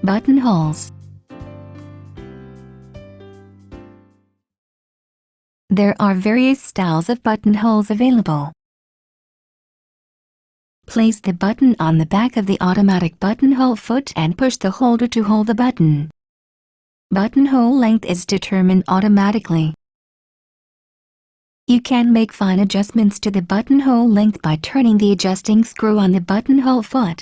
Buttonholes. There are various styles of buttonholes available. Place the button on the back of the automatic buttonhole foot and push the holder to hold the button. Buttonhole length is determined automatically. You can make fine adjustments to the buttonhole length by turning the adjusting screw on the buttonhole foot.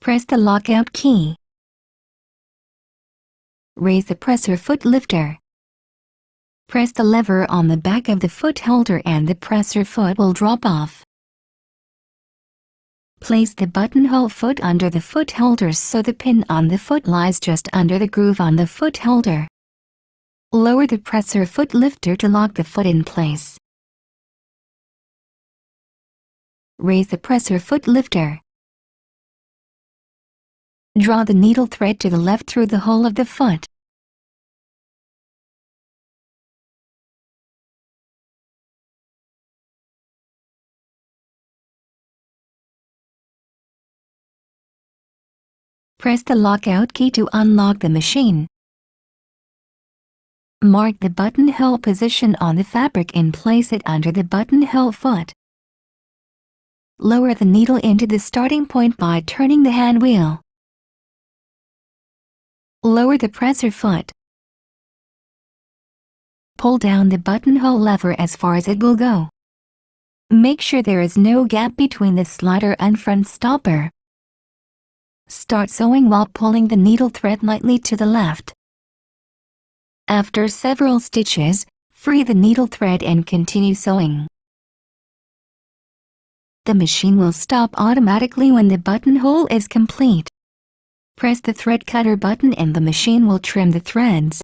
Press the lockout key. Raise the presser foot lifter. Press the lever on the back of the foot holder and the presser foot will drop off. Place the buttonhole foot under the foot holder so the pin on the foot lies just under the groove on the foot holder. Lower the presser foot lifter to lock the foot in place. Raise the presser foot lifter. Draw the needle thread to the left through the hole of the foot. Press the lockout key to unlock the machine. Mark the buttonhole position on the fabric and place it under the buttonhole foot. Lower the needle into the starting point by turning the hand wheel. Lower the presser foot. Pull down the buttonhole lever as far as it will go. Make sure there is no gap between the slider and front stopper. Start sewing while pulling the needle thread lightly to the left. After several stitches, free the needle thread and continue sewing. The machine will stop automatically when the buttonhole is complete. Press the thread cutter button and the machine will trim the threads.